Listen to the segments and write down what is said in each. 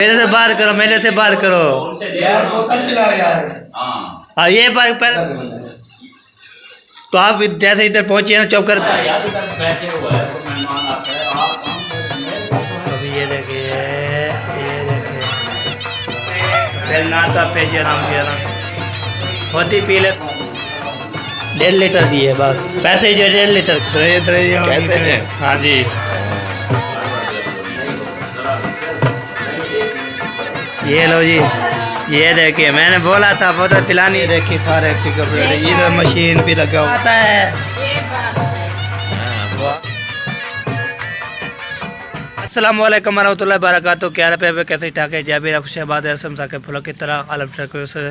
मेरे से बात करो, मेरे से बात करो यार बोतल पिलाओ यार। हाँ ये बात पहले तो आप जैसे इधर पहुंचे ना चौक कर अभी ये देखिए फिर नाता पे आराम से आराम होती पी ले 1.5 लीटर दिए बस पैसे जो 1.5 लीटर कहते हैं। हाँ जी ये लो जी ये देखिए मैंने बोला था बोतल पिलानी। देखिए सारे इधर मशीन भी लगा हुआ आता है। अस्सलाम वालेकुम रहमतुल्लाहि व बरकातहू। क्या पे कैसे ठाक है जय भी खुशाबाद है सब साके फूलों की तरह आलम से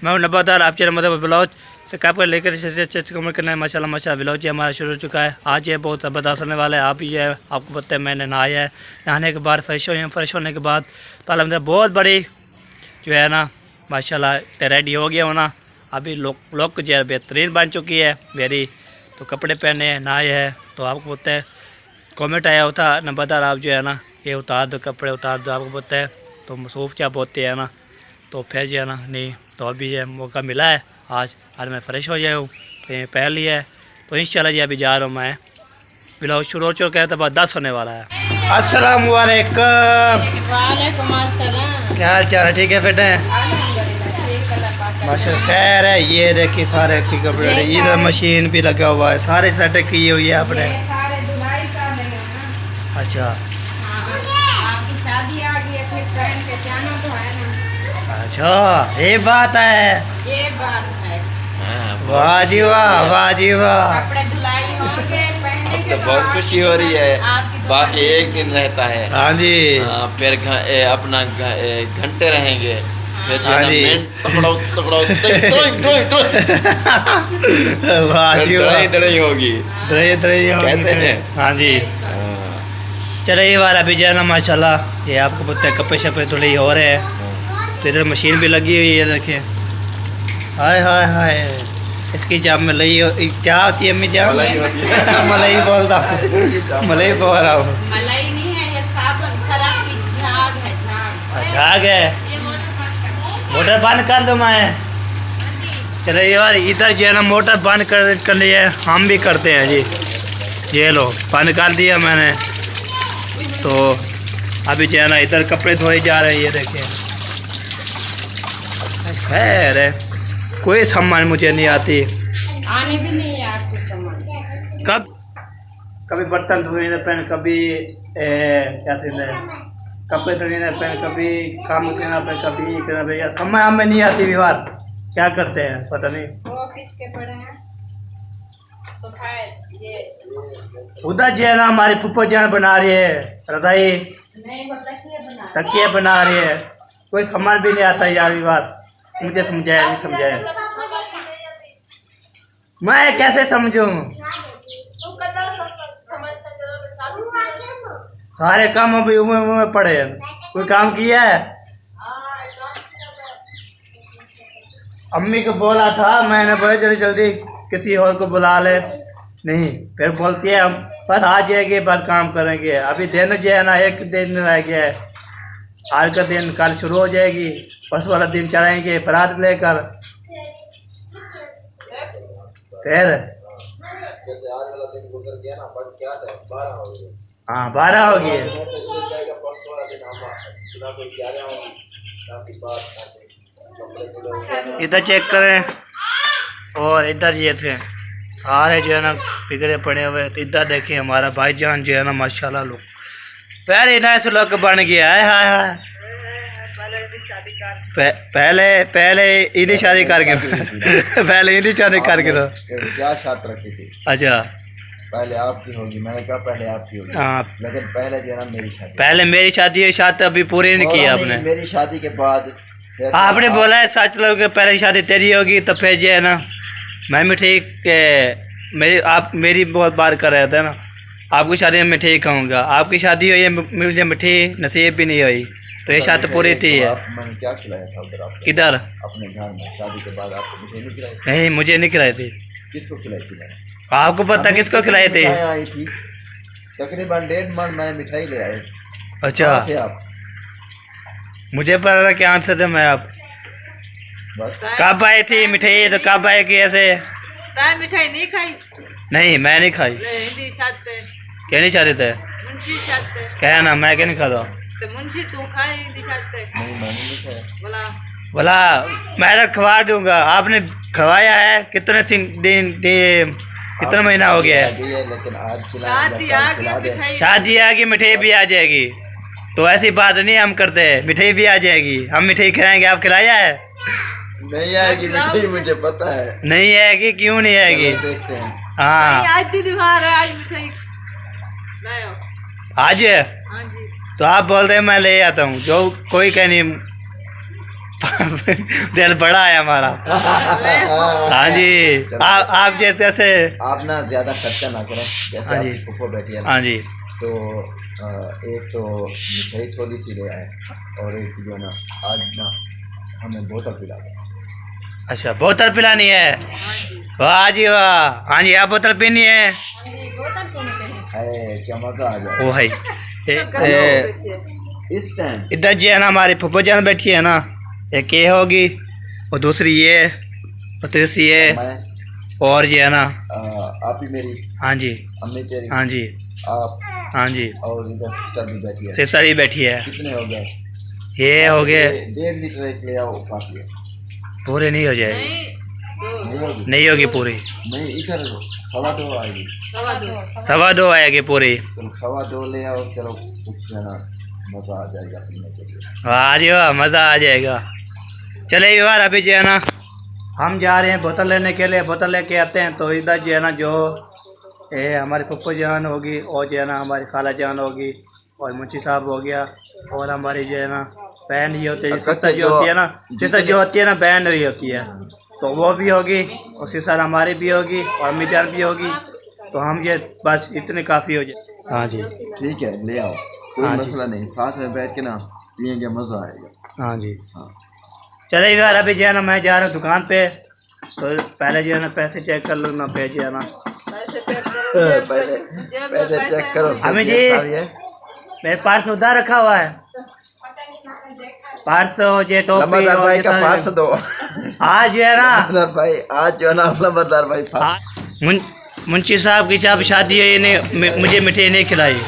मैं हूं नबादार आप चैनल मतलब ब्लाउज से काप कर लेकर कमेंट करना है। माशाल्लाह माशाल्लाह ब्लाउज जी हमारा शुरू हो चुका है। आज ये बहुत ज़बरदस्त होने वाला है। आप ही है आपको पता है मैंने नहाया है। नहाने के बाद फ्रेश हुए हैं। फ्रेश होने के बाद तो अलहमदिल्ला बहुत बड़ी जो है ना माशाल्लाह रेडी हो गया होना। अभी लोग जो है बेहतरीन बन चुकी है मेरी। तो कपड़े पहने हैं नहाए हैं तो आपको पता है कमेंट आया होता नंबरदार आप जो है ना ये उतार दो कपड़े उतार दो। आपको पता है तो मसूफ़ जब होते हैं ना तो फिर जो है ना नहीं तो अभी ये मौका मिला है आज मैं फ़्रेश हो जाया हूँ तो ये पहन लिया है। तो इंशाल्लाह जी अभी जा रहा हूँ मैं ब्लाउज शुरू हो चुका है तो बाद 10 होने वाला है। अस्सलाम वालेकुम। क्या हाल चाल है? ठीक है फिट है माशाल्लाह खैर है। ये देखिए सारे कपड़े इधर मशीन भी लगा हुआ है सारे सेट की हुई है आपने। अच्छा आपकी शादी आ गई है फिर पहन के जाना तो है ना। अच्छा ये बात है। ये बात है। वाह जी वाह वाह जी वाह। कपड़े धुलाई होंगे पहनने के तो बहुत खुशी हो रही है। आपकी बाकी एक दिन रहता है। हाँ जी फिर अपना घंटे रहेंगे फिर हाँ जी वाह जी वाह दड़ाई होगी कहते हैं। हाँ जी चलो ये बार अभी जाना माशाल्लाह ये आपको पता है कपड़े शपड़े थोड़े हो रहे हैं। तो इधर मशीन भी लगी हुई है देखिए। हाय हाय हाय इसकी जाम में लई क्या होती है अम्मी जाम मलाई बोलता मलाई बोल रहा हूँ। मलाई नहीं है ये साबुन सरफ की झाग है झाग। झाग है मोटर बंद कर दो मैं। चलो ये बार इधर जो है ना मोटर बंद कर लिए हम भी करते हैं जी। ये लो बंद कर दिया मैंने। तो अभी जो है ना इधर कपड़े धोए जा रहे हैं ये देखिए। खैर है कोई सामान मुझे नहीं आती। आने भी नहीं आती सामान। कभी बर्तन धोने पैन कभी क्या कहते हैं कपड़े धोने पैन कभी काम करना पे कभी करना पे यार समय हमें नहीं आती विवाद क्या करते हैं पता नहीं। वो किसके पड़े हैं तो खैर ये उधर जो है ना हमारी फुप्पो जान बना रही है रजाई नहीं वो तकिया बना रही है। कोई सामान भी नहीं आता यार विवाद मुझे समझाया नहीं समझाया मैं कैसे समझूं। सारे काम अभी उम्र पड़े हैं कोई काम किया है। अम्मी को बोला था मैंने बोला जल्दी जल्दी किसी और को बुला ले नहीं फिर बोलती है हम बस आ जाएंगे बस काम करेंगे। अभी दिन जो है ना एक दिन रह गया है। आज का दिन कल शुरू हो जाएगी परसों वाला दिन चलाएंगे बारात लेकर फिर हाँ 12 हो गई। इधर चेक करें और इधर ये थे सारे जो है ना बिगड़े पड़े हुए। तो इधर देखिए हमारा भाईजान जो है ना माशाल्लाह लोग पहले ना ऐसे लोग बन गया है। हाय हाय पहले इन्हीं शादी करके पहले इन्हीं शादी करके तो क्या शर्त रखी थी? अच्छा पहले आपकी होगी मैंने कहा पहले आपकी होगी। हाँ लेकिन पहले जो है ना मेरी शादी पहले मेरी शादी है शादी अभी पूरी नहीं की आपने। मेरी शादी के बाद आपने बोला है सच लोग पहले शादी तेरी होगी तो फिर जो है ना मैं भी ठीक मेरी आप मेरी बहुत बात कर रहे थे ना आपकी शादी में ठीक कहूँगा। आपकी शादी हुई है मुझे मिठी नसीब भी नहीं हुई तो ये शादी पूरी थी है। मैंने क्या खिलाया था उधर आपको? किधर अपने घर में शादी के बाद आपको मुझे नहीं खिलाई? नहीं मुझे नहीं खिलाई थी। किसको खिलाई थी? आपको पता किसको खिलाई थी? आई थी तकरीबन 1.5 मन मैं मिठाई ले आए। अच्छा कहाँ थे आप? मुझे पता था कि आंसर थे मैं आप बस कब आई थी मिठाई तो कब आई कि ऐसे ताई मिठाई नहीं खाई नहीं मैं नहीं खाई ले हिंदी छाते क्या नहीं चाहते थे मुंशी छाते क्या ना मैं क्या नहीं खाता तो मुंशी तू खाए हिंदी छाते नहीं मैंने नहीं खाया बोला बोला मैं तो खवा दूंगा आपने खवाया है कितने कितना महीना हो गया है अभी है, लेकिन आज शादी आ गई खिला दे मिठाई शादी आएगी मिठाई भी आ जाएगी तो ऐसी बात नहीं हम करते मिठाई भी आ जाएगी हम मिठाई खिलाएंगे आप खिलाया है नहीं आएगी मिठाई मुझे पता है नहीं आएगी क्यों नहीं आएगी चलो देखते हैं हाँ आज दिन बाहर है आज मिठाई लाओ आज हाँ जी तो आप बोल रहे हैं मैं ले आता हूँ जो कोई कह नहीं दिल बड़ा है हमारा हाँ जी आप जैसे आप ना ज्यादा खर्चा ना करो जैसे हाँ जी। आपकी फुफो बैठी है ना, हाँ जी तो एक तो मिठाई थोड़ी सी ले आए और एक जो है ना आज ना हमें बोतल पिला दे अच्छा बोतल पिलानी है हाँ जी वाह जी वाह हाँ जी आप बोतल पीनी है बोतल क्यों नहीं पहनी? अरे क्या मजा आ जाए ओ भाई इस टाइम इधर जी है ना हमारी फुप्पो जान बैठी है ना एक ये होगी और दूसरी ये और तीसरी ये मैं और ये है ना आप ही मेरी हाँ जी अम्मी तेरी हाँ जी आप हाँ जी और इधर सिस्टर भी बैठी है सिर्फ सारी बैठी है कितने हो गए ये हो गए 1.5 लीटर एक ले आओ काफी है पूरे नहीं हो जाएगी नहीं नहीं होगी नहीं होगी पूरी नहीं इधर 2.25 आएगी सवा दो 2.25 आएगी पूरी चलो 2.25 ले आओ चलो कुछ जो है ना मजा आ जाएगा पीने के लिए वाह जी वाह मज़ा आ जाएगा चले यार अभी जो है ना हम जा रहे हैं बोतल लेने के लिए बोतल लेके आते हैं तो इधर जो है ना जो ये हमारी पप्पू जान होगी और जो है ना हमारी खाला जान होगी और मुंशी साहब हो गया और हमारी जो है ना बहन ये होती है सिस्टर जो होती है ना सिस्टर जो होती है ना बहन ही होती है तो वो भी होगी और सिस्टर हमारी भी होगी और अम्मी जान भी होगी तो हम ये बस इतने काफ़ी हो जाए हाँ जी ठीक है ले आओ कोई हाँ जी। मसला नहीं साथ में बैठ के ना पियेंगे मजा आएगा हाँ जी हाँ चले यार अभी जो है ना मैं जा रहा हूँ दुकान पे तो पहले जो है ना पैसे चेक कर लो ना पे जो है ना पैसे चेक करो पहले चेक करो हमें सब जी ये सब ये। मेरे पास उधार रखा हुआ है 500 जे टोपी लंबरदार और भाई ये का सारे- 500 दो आज जो है ना लंबरदार भाई आज जो है ना लंबरदार भाई मुंशी साहब की जब शादी है इन्हें मुझे मिठाई नहीं खिलाई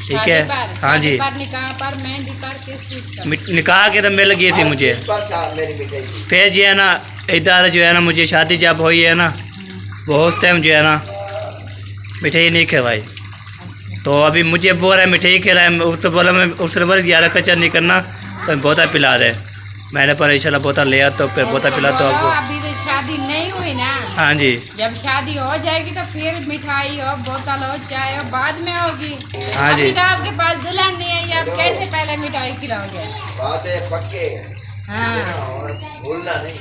ठीक है हाँ जी पर निकाह पर मेहंदी पर किस चीज का? निकाह के तो मिल गई थी मुझे मेरी मिठाई थी। फिर जो है ना इधर जो है ना मुझे शादी जब हुई है ना वो उस टाइम जो है ना मिठाई नहीं खिलाई तो अभी मुझे बोल रहा है मिठाई खिलाए उससे बोला मैं उसने बोला ज़्यादा खर्चा नहीं करना तो बोतल पिला दे मैंने पर इंशाल्लाह बोतल ले आ तो फिर बोतल पिला तो बोलो, आपको अभी तो शादी नहीं हुई ना। हाँ जी जब शादी हो जाएगी तो फिर मिठाई हो बोतल हो चाय हो बाद में होगी। हाँ जी। अभी तो आपके पास दुल्हन नहीं है, आप कैसे पहले मिठाई खिलाओगे? बातें पक्के हाँ और भूलना नहीं,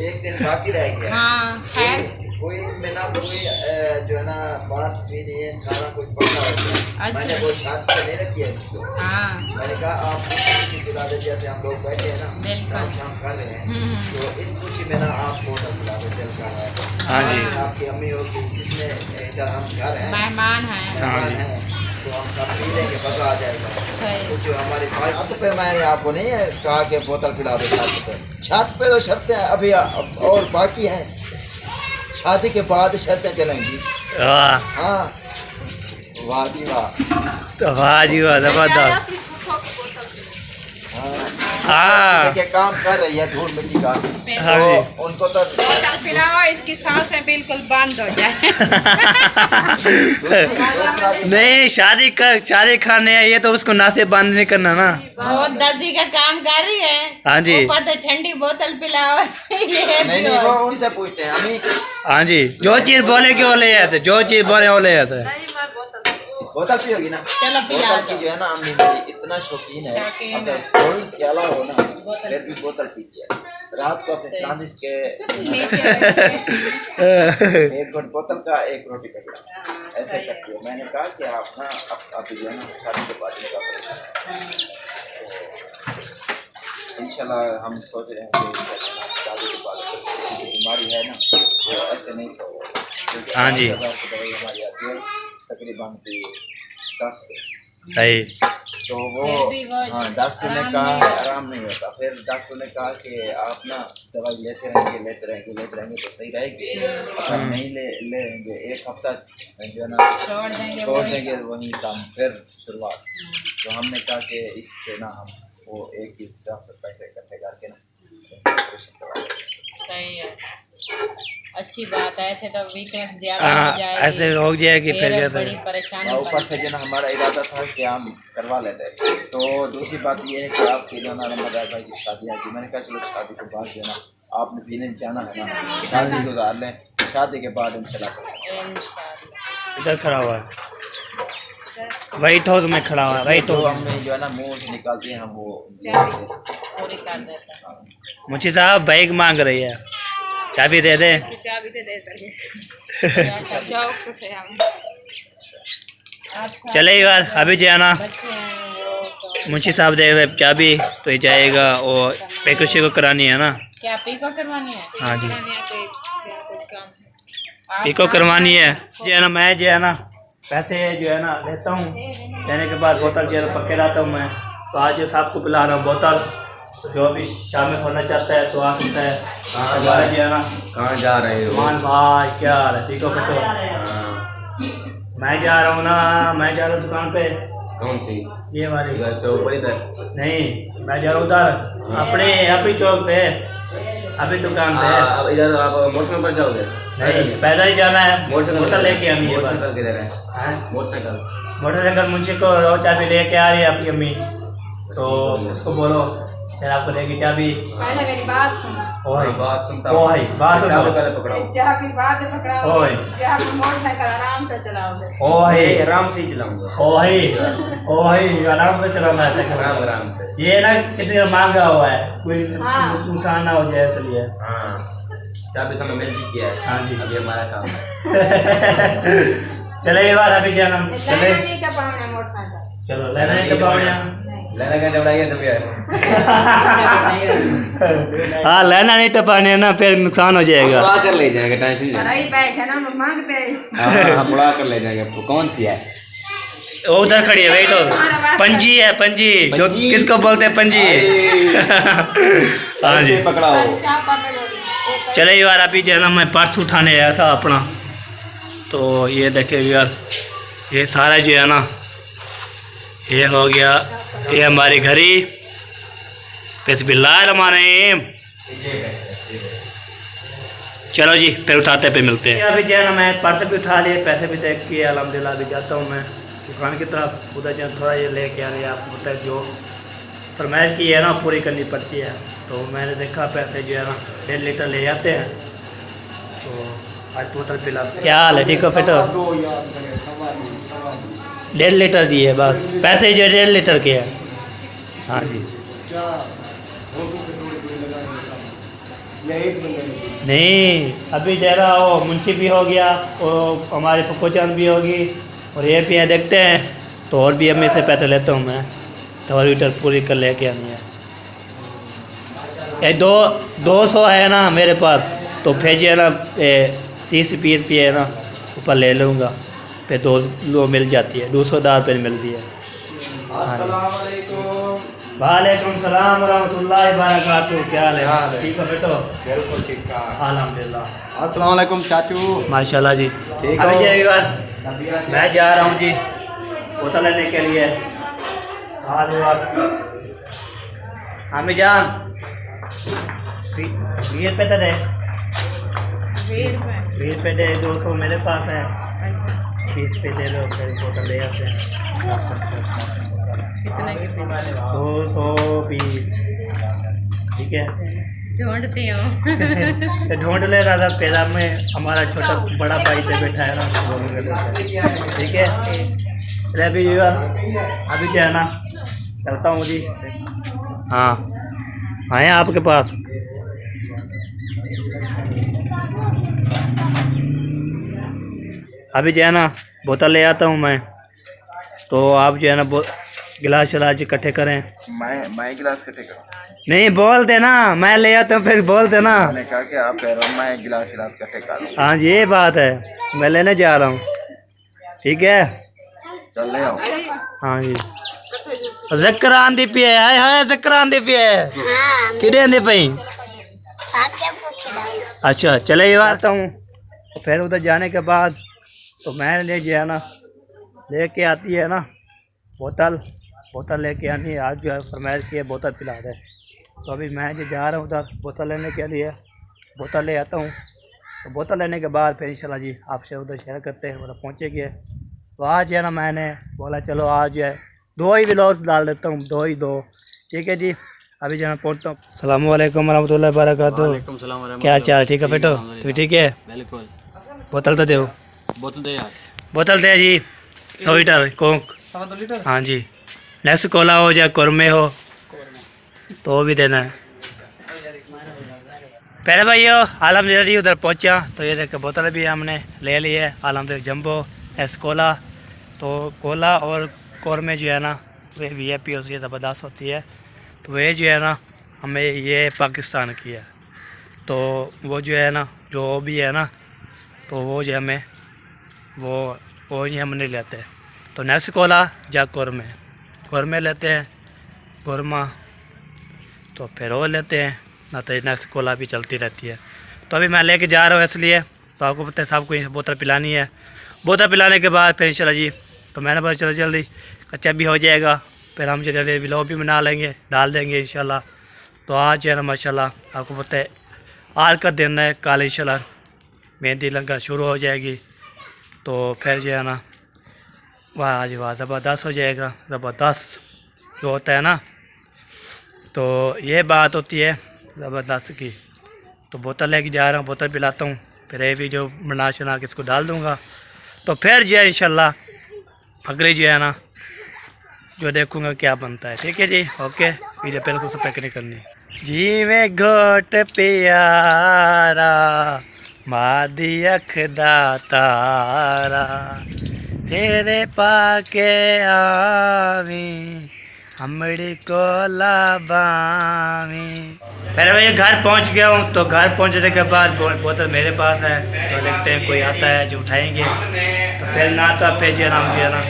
एक दिन बाकी रह गया। हाँ खैर कोई में ना कोई जो है ना बात भी नहीं है, सारा कुछ पक्का हो गया। अच्छा। मैंने वो छात पे नहीं रखी है इसको। हाँ मैंने कहा आप खुशी दिला दे, जैसे हम लोग बैठे हैं ना बिल्कुल। काम शाम कर रहे हैं, हम्म। तो इस खुशी में ना आप बोतल दिला दे, दिल का है। हाँ जी। आपकी अम्मी होगी, जितने इधर हम घर हैं मेहमान है। हाँ मेहमान जी। हैं, तो हम सब पी लेंगे, मजा आ जाएगा। सही। तो जो हमारी छत पे मैंने आपको नहीं कहा कि बोतल पिला दो छत पे। छत पे तो शर्तें अभी और बाकी हैं, शादी के बाद शर्तें चलेंगी। वाह हाँ वाह जी वाह। तो वाह जी वाह जबरदस्त हाँ हाँ के काम कर रही है धूल मिट्टी का, हाँ जी। तो उनको तो बोतल पिलाओ, इसकी सांसें बिल्कुल बंद हो जाए। नहीं शादी खाने है ये तो उसको नासे बंद नहीं करना ना। बहुत दर्जी का काम कर रही है। हाँ जी। ऊपर से ठंडी बोतल पिलाओ। ये नहीं भी नहीं हो। वो उनसे पूछते हैं हमें। हाँ जी जो चीज़ बोले कि वो ले आते जो चीज़ बोले वो ले आते बोतल पियोगी ना? चलो पिला बोतल की दो। जो है ना अम्मी मेरी इतना शौकीन है, शौकीन अगर है। फुल सियाला हो ना फिर भी बोतल पीती है। रात को अपने साजिश के नीचे रखिए। एक घुट बोतल का एक रोटी का टुकड़ा ऐसे करती है। मैंने कहा कि आप ना आप जो है ना शादी के बाद इनका इंशाल्लाह हम सोच रहे हैं कि शादी के बाद जो बीमारी है ना वो ऐसे नहीं सो, क्योंकि हाँ जी। 8,000 की दवाई हमारी आती है तकरीबन 10 सही तो फिर भी वो हाँ डॉक्टर ने आराम कहा नहीं होता। आराम नहीं होता। फिर डॉक्टर ने कहा कि आप ना दवाई लेते रहेंगे तो सही रहेगी। अगर नहीं लेंगे एक हफ्ता जो है ना छोड़ देंगे छोड़ वही देंगे वही काम फिर शुरुआत। तो हमने कहा कि इससे ना हम वो एक ही डॉक्टर पैसे इकट्ठे करके ना ऑपरेशन करवा देंगे। सही है, अच्छी बात है। ऐसे तो वीकनेस ज्यादा हो हाँ, जाएगी, ऐसे हो जाएगी फिर फिर क्या बड़ी करें। परेशानी और ऊपर बन से जो ना हमारा इरादा था कि हम करवा लेते। तो दूसरी बात ये है कि आपके जो ना रमदान भाई की शादी आ गई। मैंने कहा चलो शादी के बाद जो है ना आपने पीने जाना है ना शादी गुजार लें, शादी के बाद इंशाल्लाह इंशाल्लाह। इधर खड़ा हुआ है, व्हाइट हाउस में खड़ा हुआ है, व्हाइट जो हाउस। हमने जो है ना मुंह से निकालते हैं हम वो पूरी कर देता है। मुझे साहब बाइक मांग रही है, चाबी दे दे। चाबी तो दे सके अच्छा, चौक थे हम। आप चले यार, अभी जाना बच्चे हैं वो तो मुंशी साहब दे रहे चाबी तो ये जाएगा और पेकुशी को करानी है ना। क्या पीको करवानी है? हाँ जी, कोई काम है। आप पीको करवानी है जो है ना। मैं जो है ना पैसे जो है ना लेता हूँ, लेने के बाद बोतल जो है ना पक्के लाता हूँ मैं। तो आज साहब को पिला रहा हूँ बोतल, तो जो भी शामिल होना चाहता है तो आ सकता है। हमारा जो है ना कहाँ जा रहे हो? मान भाई क्या हाल है, ठीक हो तो मैं जा रहा हूँ ना, मैं जा रहा हूँ दुकान पे। कौन सी? ये वाली चौक इधर नहीं, मैं जा रहा हूँ उधर अपने अपनी चौक पे, अभी दुकान पे। अब इधर आप मोटरसाइकिल पर जाओगे? नहीं, पैदल ही जाना है, बोतल लेके आनी है बस। मोटरसाइकिल किधर है? हैं? मोटरसाइकिल मोटरसाइकिल मुझे को और चाबी लेके आ रही है आपकी अम्मी, तो उसको बोलो फिर आपको देगी चाबी। पहले मेरी बात सुनो। ओए बात सुनता ओए बात सुनो। पहले पकड़ाओ। जहाँ की बात पकड़ाओ, ओए। जहाँ पर मोटरसाइकिल आराम से चलाओगे। ओए आराम से ही चलाऊंगा। ओए ओए आराम से चलाना है। आराम से। ये ना किसी का मांगा हुआ है, कोई हाँ। नुकसान ना हो जाए इसलिए। हाँ चाबी तो हमें मिल चुकी है। हाँ जी। अभी हमारा काम है। चले ये बात अभी जाना चले। लेना नहीं टपाना मोटरसाइकिल। चलो लेना है तो पावड़िया। लेना का जब तो फिर हाँ लेना नहीं टपाने ना, फिर नुकसान हो जाएगा। बुला कर ले जाएगा, टेंशन नहीं। बड़ा ही बैग है ना, हम मांगते हैं। हाँ बुला कर ले जाएगा। तो कौन सी है? वो उधर खड़ी है, वही तो पंजी है, पंजी जो पंजी? किसको बोलते हैं पंजी। हाँ जी ऐसे पकड़ाओ। चले यार, अभी जो है ना मैं पर्स उठाने आया था अपना, तो ये देखे यार ये सारा जो है ना ये हो गया, ये हमारी घड़ी। बिस्मिल्लाहिर्रहमानिर्रहीम। चलो जी फिर उठाते पे मिलते हैं। अभी जो है ना मैं पर्स भी उठा लिए, पैसे भी देख के अल्हम्दुलिल्लाह अभी जाता हूँ मैं दुकान की तरफ। उधर जो थोड़ा ये लेके आ रही है, आपको पता है जो फरमाइश की है ना पूरी करनी पड़ती है। तो मैंने देखा पैसे जो है ना 1.5 लीटर ले जाते हैं, तो आज बोतल पिला। क्या हाल है, ठीक हो फिट हो? 1.5 लीटर दिए बस, पैसे जो 1.5 लीटर के हैं। हाँ जी नहीं, अभी दे रहा हो मुंशी भी हो गया, और हमारे पप्पू चांद भी होगी, और ये भी हैं, देखते हैं तो और भी अम्मी से पैसे लेता हूँ मैं, तो लीटर पूरी कर लेके आनी है। ये 200 है ना मेरे पास, तो फिर जो है ना 30-20 रुपये है ना ऊपर ले लूँगा, फिर 2 लो मिल जाती है, 210 रुपये मिलती है। वालेकुम सलाम रहमतुल्लाहि बरकातहू। क्या हाल है, ठीक हो बेटो? बिल्कुल ठीक ठाक। अल्हम्दुलिल्लाह। अस्सलाम वालेकुम चाचू। माशाल्लाह जी। ठीक अभी हो? जाएगा, मैं जा रहा हूँ जी बोतल लेने के लिए। हमें जान 20 रुपये दे, 20 रुपये दे, 200 मेरे पास है, 20 रुपये दे दो, फिर बोतल ले आते हैं। 220 ठीक है। ढूंढती हूँ। तो ढूंढ ले रहा था, पैदा में हमारा छोटा बड़ा भाई पे बैठा है ना, ठीक है। अभी अभी क्या है ना चलता हूँ जी। हाँ आए आपके पास। अभी जो है ना बोतल ले आता हूँ मैं, तो आप जो है ना गिलास शलास इकट्ठे करें। मैं गिलास इकट्ठे करूँ? नहीं बोल देना, मैं ले आता हूँ फिर बोल देना। मैंने कहा कि आप कह रहे हो मैं गिलास इकट्ठे करूँ। हाँ जी ये बात है, मैं लेने जा रहा हूँ, ठीक है। चल ले आओ। हाँ जी जक्कर आंदी पिए हाय हाय जक्कर आंदी पिए किडे आंदी पई अच्छा चले ये आता हूँ। तो फिर उधर जाने के बाद तो मैं ले गया ना लेके आती है ना बोतल लेके आनी है। आज जो है फरमाइश की है बोतल पिला दे। तो अभी मैं जो जा रहा हूँ उधर बोतल लेने के लिए बोतल ले आता हूँ। तो बोतल लेने के बाद फिर इंशाल्लाह जी आपसे उधर शेयर करते हैं। उधर पहुँचेंगे तो आज है ना मैंने बोला चलो आज जो है 2 ही व्लॉग्स डाल देता हूँ 2 ठीक है जी। अभी जो मैं पहुँचता हूँ। अस्सलाम वालेकुम रहमतुल्लाहि व बरकातहू। क्या चाल ठीक है बेटो तुम ठीक है? बिल्कुल। बोतल तो दो बोतल दे यार। बोतल दे जी 100 लीटर कोक। हाँ जी नेक्स्ट कोला हो या कुरमे हो तो भी देना है। पहले भाइयों आलमदीर जी उधर पहुंचा तो ये देख बोतल भी हमने ले ली है। आलमदीर जंबो एस कोला। तो कोला और कुरमे जो है ना वे VIP होती है ज़बरदस्त होती है। तो वे जो है ना हमें ये पाकिस्तान की है। तो वो जो है ना जो भी है ना तो वो जो हमें वो ही हम नहीं लेते। तो नेक्स्ट कोला या कुरमे लेते हैं कुरमा तो फिर वो लेते हैं ना तो नेक्स्ट कोला भी चलती रहती है। तो अभी मैं लेके जा रहा हूँ इसलिए तो आपको पता है सबको बोतल पिलानी है। बोतल पिलाने के बाद फिर इंशाल्लाह जी तो मैंने बोला चलो जल्दी कच्चा भी हो जाएगा फिर हम जल्दी व्लॉग भी बना लेंगे डाल देंगे इंशाल्लाह। तो आज जो है ना माशाल्लाह आपको पता है आज का दिन है कल इंशाल्लाह मेहंदी लगा शुरू हो जाएगी। तो फिर जो है ना वाह ज़बरदस्त हो जाएगा ज़बरदस्त जो होता है ना। तो ये बात होती है ज़बरदस्त की। तो बोतल लेके जा रहा हूँ बोतल पिलाता हूँ फिर ये भी जो बना के इसको डाल दूँगा। तो फिर जो है इंशाल्लाह अगले जो है ना जो देखूँगा क्या बनता है। ठीक है जी ओके। वीडियो पहले कुछ पैक नहीं करनी जी में घोट प्यारा मादी अखदा तारा सेरे पाके आवी हमड़ी को लाबावी। पहले मैं घर पहुंच गया हूँ। तो घर पहुंचने के बाद बोतल मेरे पास है तो देखते हैं कोई आता है जो उठाएंगे। तो फिर ना तो पे जो नाम जो है ना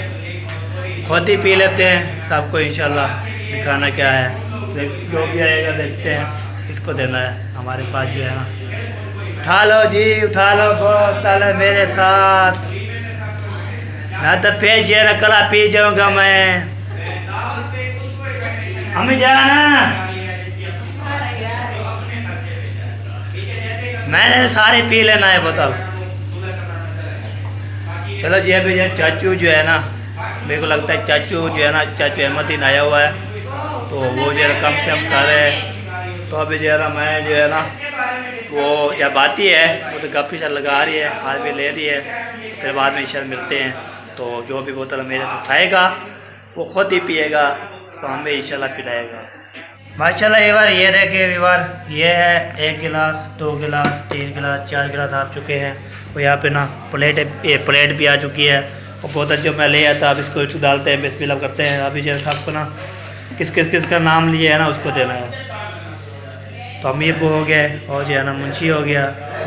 खुद ही पी लेते हैं सबको इंशाल्लाह दिखाना क्या है। तो जो भी आएगा देखते हैं इसको देना है हमारे पास जो है ना। उठा लो जी उठा लो बोतल मेरे साथ ना तो फिर जो है ना कला पी जाऊँगा मैं। हमें जाना मैंने सारे पी लेना है बोतल। चलो जी अभी चाचू जो है ना मेरे को लगता है चाचू जो है ना चाचू अहमदीन आया हुआ है तो वो जो है कम से कम कर रहे हैं। तो अभी जो है ना मैं जो है ना वो जब आती है वो तो गप्पी से लगा रही है हाथ भी ले रही है। फिर बाद में इंशाल्लाह मिलते हैं। तो जो भी बोतल मेरे से उठाएगा वो खुद ही पिएगा तो हमें इंशाल्लाह पिलाएगा माशाल्लाह। एक बार ये देखे बार ये है 1 गिलास 2 गिलास 3 गिलास 4 गिलास आ चुके हैं। और यहाँ पे ना प्लेट भी आ चुकी है। और बोतल जो मैं ले आया था अब इसको डालते हैं बिस्मिल्लाह करते हैं। अभी जो है सबको ना किस का नाम लिया है ना उसको देना है। तो अमीर वो हो गए और जो है ना मुंशी हो गया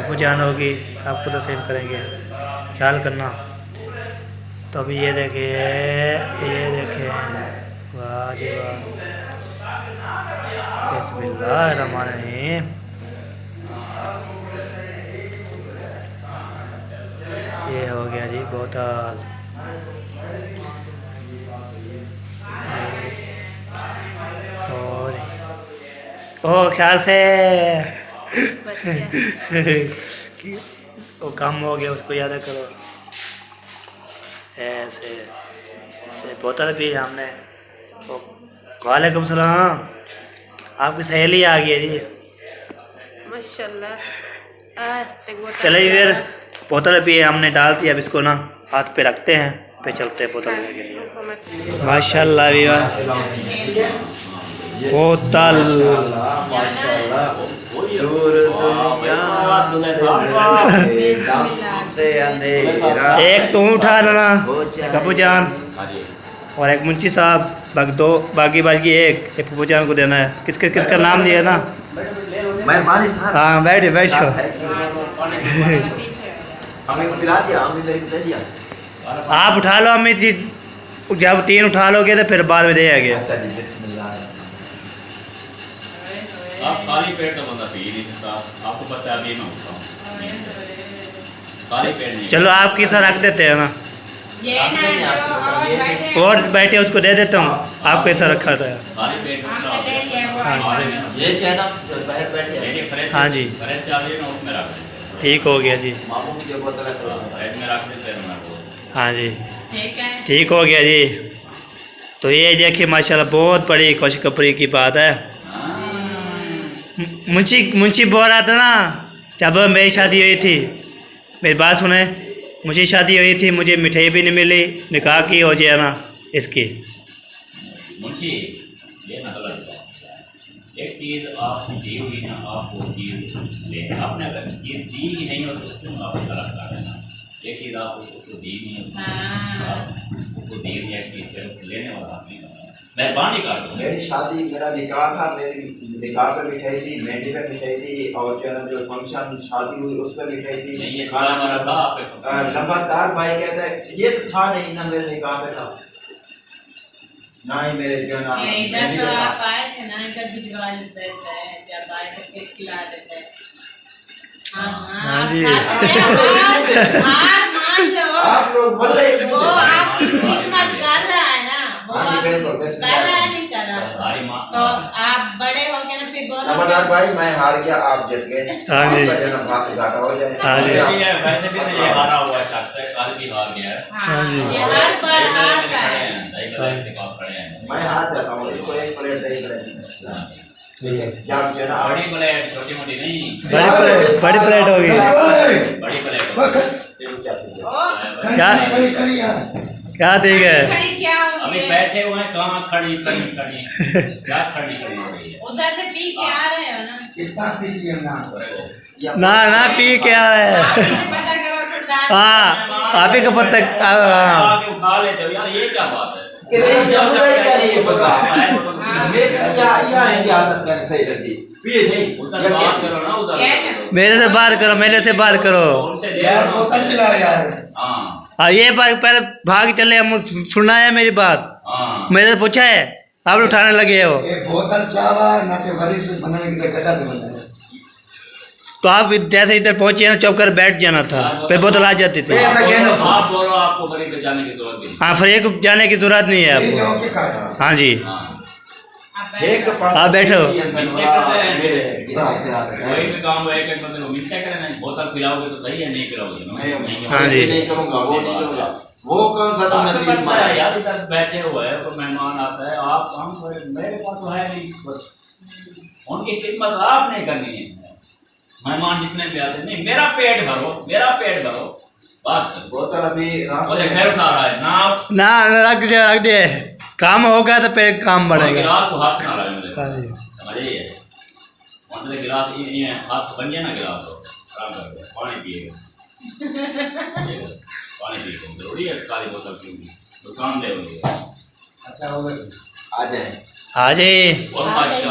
तो जान होगी आपको तो सेम करेंगे ख्याल करना। तो अभी ये देखे वाह जी वाह बिस्मिल्लाहिर्रहमानिर्रहीम। ये हो गया जी बोतल। और ओ ख्याल से वो कम हो गया उसको याद करो ऐसे। बोतल भी हमने वालेकुम सलाम आपकी सहेली आ गई है जी माशाल्लाह। चलिए फिर बोतल भी हमने डाल दी। अब इसको ना हाथ पे रखते हैं पे चलते हैं बोतल लेने के लिए। माशाल्लाह बोतल एक तो उठा लेना कपूर जान और एक मुंशी साहब बाकी एक पप्पू जान को देना है। किसका नाम लिया ना हाँ बैठो आप उठा लो अमित जी जब 3 उठा लोगे तो फिर बाद में दे आगे। अच्छा जी, बिस्मिल्लाह। आप खाली पेट तो बंदा पी नहीं सकता, आपको पता है अभी मैं उठता हूँ खाली पेट नहीं। चलो आप किसा रख देते हैं ना, ये ना जो और बैठे और बैठे उसको दे देता हूँ। आप कैसा रखा था? खाली पेट हमने ले लिया वो हाँ। ये क्या है ना, बाहर बैठ गया। मेरी फ्रेश हाँ जी। फ्रेश चाबी है ना उसमें रख देते ठीक हो गया जी। मामू की जो बोतल है फ्रेश में रख देते हैं मैं वो। हाँ जी, ठीक है। ठीक हो गया जी। तो ये देखिए माशाल्लाह बहुत बड़ी खुशखबरी की बात है। मुंशी बोल रहा था ना, जब मेरी शादी हुई थी, मेरी बात सुने, मुझे शादी हुई थी, मुझे मिठाई भी नहीं मिली, निकाह की हो जाए ना इसकी। मुंशी ये ना गलत बात है। एक चीज़ आपको दी हुई ना, आप वो चीज़ ले, आपने अगर चीज़ दी ही नहीं हो तो क्यों आप गलत कर देना। एक चीज़ आप उसको दी नहीं हो, उसको दी नहीं है कि फिर लेने वाला आप नहीं होता। मेहरबानी कर दो। मेरी शादी, मेरा निकाह था, मेरी निकाह पे मिठाई थी, मेहंदी पे मिठाई थी, और जो फंक्शन शादी हुई उस पर मिठाई थी। नहीं, ये खाना हमारा था आपके नंबरदार भाई कहता है ये तो था नहीं ना, मेरे निकाह पे था ना ही मेरे जो ना इधर मेहंदी तो पे था। आप आए थे ना, इधर भिजवा देते हैं, जब आए थे फिर खिला देते हैं। हाँ जी। हार मान लो, आप लोग बोले वो आपकी किस्मत कर रहा है ना, वो हाँ जी, आप बिल्कुल, कर रहा है नहीं कर रहा। हमारी माँ तो आप बड़े हो गए ना, फिर नंबरदार बोलो भाई मैं हार गया, आप जीत गए। हाँ जी। आपका जो ना बात घाटा हो जाए। हाँ जी। वैसे भी तो ये हारा हुआ है, शख्स है, कल भी हार गया है। हाँ, जी। ये हर बार हार रहा खड़े है। हैं, दही बल्ले के पास खड़े हैं। मैं हार जाता हूँ, इसको एक प्लेट दही प्लेट ठीक है। जब जो ना बड़ी प्लेट, छोटी मोटी नहीं, बड़ी प्लेट होगी। बड़ी प्लेट। क्या ठीक है? खड़ी क्या अभी होगी? बैठे हुए हैं, कहाँ खड़ी क्या खड़ी हो रही है। उधर से पी के आ रहे हो ना, ना पी क्या है? पता करो सरदार। हाँ, आप ही का पत्ता। हाँ। आके उठा लेते हो यार, ये क्या बात है। उधर बात करो ना, उधर मेरे से बात करो, मेरे से बात करो। उनसे ले लो। हाँ हाँ, ये बात पहले भाग चले, हम सुनना है मेरी बात। हाँ। मेरे से पूछा है, आप उठाने लगे हो। बोतल चावा ना के वरी से बनाने के लिए गड्ढा से बनाया। तो आप जैसे इधर पहुंचे ना, चुप कर बैठ जाना था, फिर बोतल आ जाती थी। आप बोलो, आपको गरीब पे जाने की जरूरत नहीं। हाँ, फिर एक जाने की जरूरत नहीं है ये आपको। गाँव के खाया। हाँ जी, हाँ। आप बैठो। कोई भी काम हो, एक बंदे को मिलता है, बोतल पिलाओगे तो सही है, नहीं पिलाओगे तो नहीं। हाँ जी। नहीं करूँगा, वो नहीं करूँगा। वो कौन सा तुमने आपको तीस पता मारा है यार, इधर बैठे हुए हैं तो मेहमान आता है, आप काम मेरे पास तो है नहीं, बस उनकी खिदमत आप नहीं करनी है। मेहमान जितने भी आते नहीं, मेरा पेट भरो, मेरा पेट भरो, बस। बोतल अभी वो घर उठा रहा है ना, ना रख दे, काम होगा तो फिर काम बढ़ेगा। गिलास को हाथ ना लगे मुझे, हाँ जी। समझे ये मतलब गिलास ये हाथ बन गया ना, गिलास को आराम करो, पानी पिएगा, पानी पिएगा जरूरी है, काली बोतल पीएगी नुकसानदेह होगी। अच्छा हो गया, आ जाए। हाँ जी, और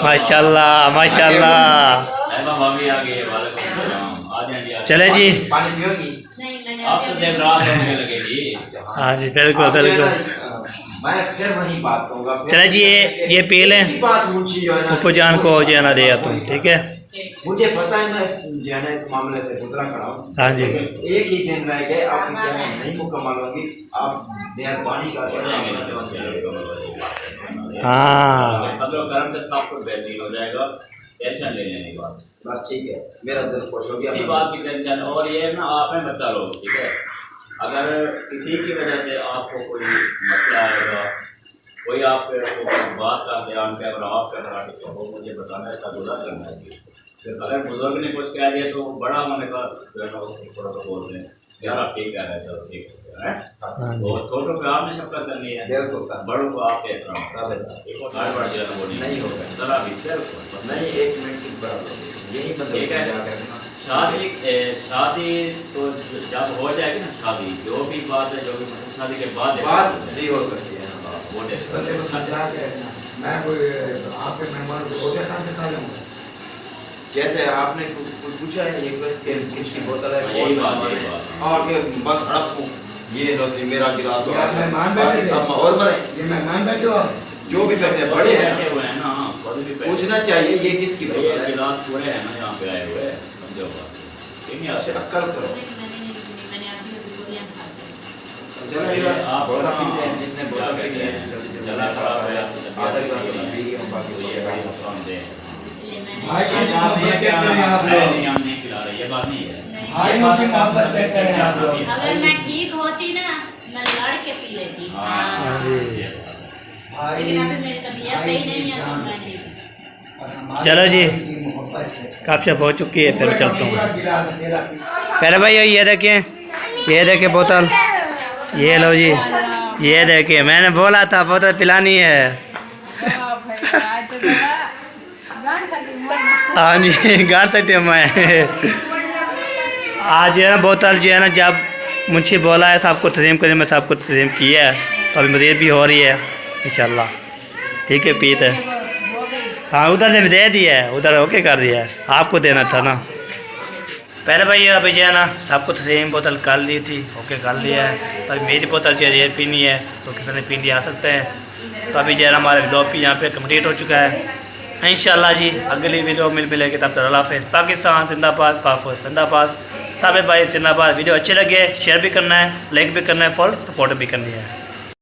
माशाल्लाह माशाल्लाह। भाभी आ गई, वालेकुम सलाम, आ जाए जी। चले जी। पानी पियोगी? नहीं, मैंने आप तो देर रात होने लगेगी। हाँ जी, बिल्कुल बिल्कुल। मैं फिर वही बात कहूँगा। चले जी, ये पी लें। एक ही बात पूछी जो है ना, उपो जान को हो जाना दिया तुम, ठीक है। मुझे पता है मैं जो है ना इस मामले से गुजरा खड़ा हूँ। हाँ जी। लेकिन एक ही दिन रह गए, आपकी क्या नहीं मुकम्मल होगी, आप मेहरबानी का हाँ, मतलब कर्म से सब कुछ बेहतरीन हो जाएगा, टेंशन ले लेने की बात। बस ठीक है, मेरा दिल खुश हो गया। इसी बात की टेंशन, और ये ना आप में बच्चा लोग, ठीक है, अगर किसी की वजह से आपको कोई मसला आएगा, कोई आप बात करते हैं, उनके अगर आप कर रहा है तो वो मुझे बताना है, इसका गुजर करना है। फिर अगर बुजुर्ग ने कुछ कह दिया तो बड़ा होने का जो है ना थोड़ा सा बोलते हैं यार आप ठीक कह रहे हैं, चलो ठीक है। तो छोटों पे आपने शफकत करनी है, बिल्कुल सर। बड़ों को आपके एहतराम, एक और आगे बढ़ जाना, वो नहीं होगा जरा भी बिल्कुल नहीं, 1 मिनट की बराबर यही ठीक है। मतलब शादी तो जब हो जाएगी ना, शादी जो भी बात है, जो भी मतलब शादी के बाद बात नहीं हो सकती है। वो बंदे को समझा के रखना। मैं कोई आपके मेहमान को रोटी कहाँ से खा लूँगा? जैसे आपने कुछ पूछा है, ये किसकी बोतल है, यही बात, यही बात। और के बस हड़प हूँ ये लो जी मेरा गिलास तो यार मेहमान बैठे थे। सब और बनाए ये मेहमान बैठे हो जो भी बैठे हैं, बड़े हैं बैठे हुए हैं ना, बड़े भी बैठे पूछना चाहिए ये किसकी हैं। बोतल ये है गिलास पूरे हैं ना यहाँ पे आए हुए समझो बात। ठीक है अच्छा, अक्कल करो मैंने अभी गोलियां खा ली। चलो ये यार आप बोतल ना, पीते हैं जिसने क्या बोतल पी कहते है हैं, जल्दी जल्दी जला खराब है आपकी तबीयत आधा अच्छी गिलास है। पी गए हम बाकी तो ये बड़ी नुकसानदेह है। इसलिए मैंने भाई की आप ये मोहब्बत चेक क्या करें आप है, लोग नहीं, हम नहीं खिला रहे, ये बात नहीं है। भाई की मोहब्बत चेक करें आप लोग अगर मैं ठीक होती ना मैं लड़ के पी लेती। हाँ, ये भाई लेकिन अभी मेरी तबीयत सही नहीं है तो मैं नहीं। और हमारी चलो जी। भाई की मोहब्बत चेक करें। काफ़ी हो चुकी है, फिर चलता हूँ। पूरा गिलास तेरा पी। पहले भाई ये देखिए, ये देखिए बोतल, ये लो जी, ये देखिए मैंने बोला था बोतल पिलानी है। हाँ जी गार तक मैं आज जो है ना बोतल जो है ना, जब मुझे बोला है साहब को तस्लीम करें, मैं साहब को तस्लीम किया है, तो अभी मज़ीद भी हो रही है इंशाल्लाह। ठीक है पीते, हाँ उधर से भी दे दिया है, उधर ओके कर दिया है, आपको देना था ना। पहले भाई अभी जो है ना सबको तस्लीम बोतल कर ली थी, ओके कर लिया है। तो अभी मेरी बोतल जो है ये पीनी है, तो किसी ने पीनी आ सकते हैं। तो अभी जो है ना हमारा व्लॉग भी यहाँ पे कंप्लीट हो चुका है। इंशाल्लाह जी अगली वीडियो मिलेगी, तब तक अल्लाह हाफ़िज़। पाकिस्तान जिंदाबाद, पाक जिंदाबाद, साबिर भाई जिंदाबाद। वीडियो अच्छे लगे शेयर भी करना है, लाइक भी करना है, फॉलो सपोर्ट भी करनी है।